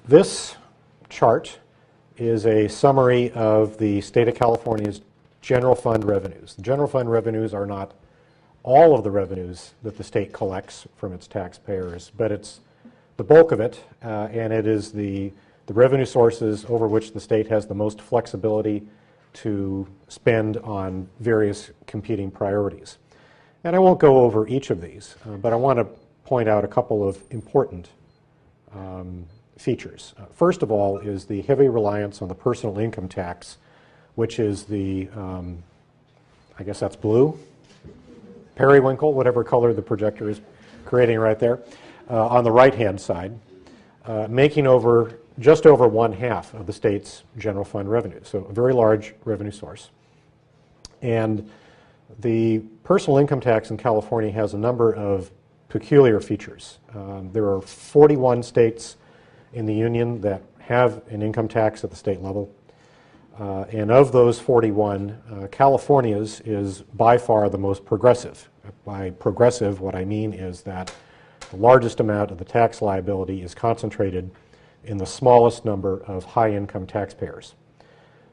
This chart is a summary of the state of California's general fund revenues. The general fund revenues are not all of the revenues that the state collects from its taxpayers, but it's the bulk of it, and it is the revenue sources over which the state has the most flexibility to spend on various competing priorities. And I won't go over each of these, but I want to point out a couple of important features. First of all is the heavy reliance on the personal income tax, which is the, I guess that's blue, periwinkle, whatever color the projector is creating right there, on the right-hand side, making just over 1/2 of the state's general fund revenue, so a very large revenue source. And the personal income tax in California has a number of peculiar features. There are 41 states in the union that have an income tax at the state level. And of those 41, California's is by far the most progressive. By progressive, what I mean is that the largest amount of the tax liability is concentrated in the smallest number of high-income taxpayers.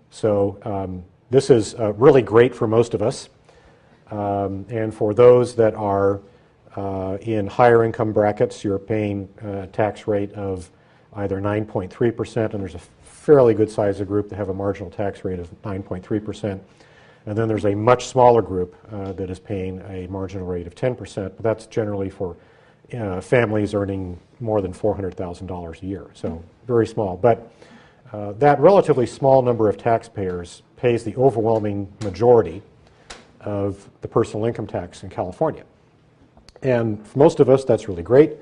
So this is really great for most of us. And for those that are in higher income brackets, you're paying a tax rate of either 9.3%, and there's a fairly good size of group that have a marginal tax rate of 9.3%. And then there's a much smaller group that is paying a marginal rate of 10%, but that's generally for families earning more than $400,000 a year, so very small. But that relatively small number of taxpayers pays the overwhelming majority of the personal income tax in California. And for most of us, that's really great.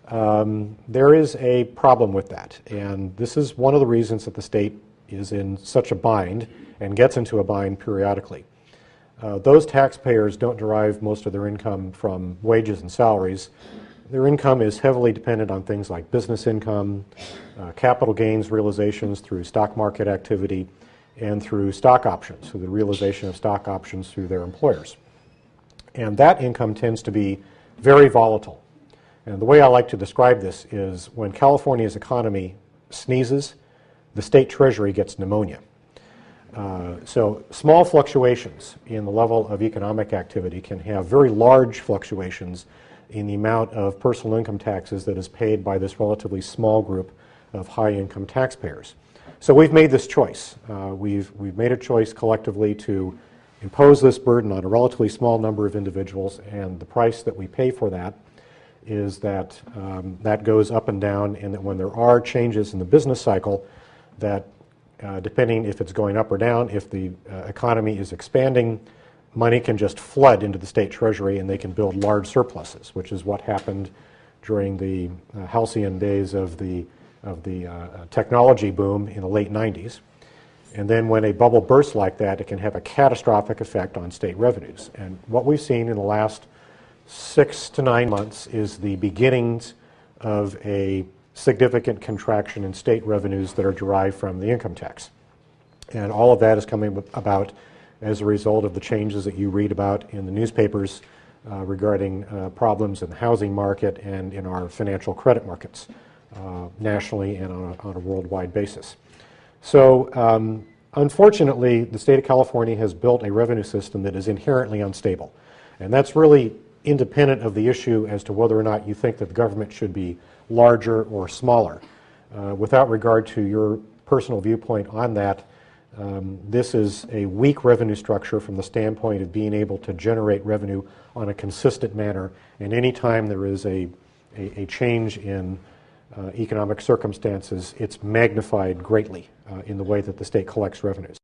There is a problem with that, and this is one of the reasons that the state is in such a bind and gets into a bind periodically. Those taxpayers don't derive most of their income from wages and salaries. Their income is heavily dependent on things like business income, capital gains realizations through stock market activity, and through stock options, so the realization of stock options through their employers. And that income tends to be very volatile. And the way I like to describe this is when California's economy sneezes, the state treasury gets pneumonia. So small fluctuations in the level of economic activity can have very large fluctuations in the amount of personal income taxes that is paid by this relatively small group of high-income taxpayers. So we've made this choice. We've made a choice collectively to impose this burden on a relatively small number of individuals, and the price that we pay for that is that that goes up and down, and that when there are changes in the business cycle, that depending if it's going up or down, if the economy is expanding, money can just flood into the state treasury and they can build large surpluses, which is what happened during the halcyon days of the technology boom in the late 90s. And then when a bubble bursts like that, it can have a catastrophic effect on state revenues. And what we've seen in the last 6 to 9 months is the beginnings of a significant contraction in state revenues that are derived from the income tax. And all of that is coming about as a result of the changes that you read about in the newspapers regarding problems in the housing market and in our financial credit markets nationally and on a worldwide basis. So unfortunately, the state of California has built a revenue system that is inherently unstable. And that's really independent of the issue as to whether or not you think that the government should be larger or smaller. Without regard to your personal viewpoint on that, this is a weak revenue structure from the standpoint of being able to generate revenue on a consistent manner. And any time there is a change in economic circumstances, it's magnified greatly in the way that the state collects revenues.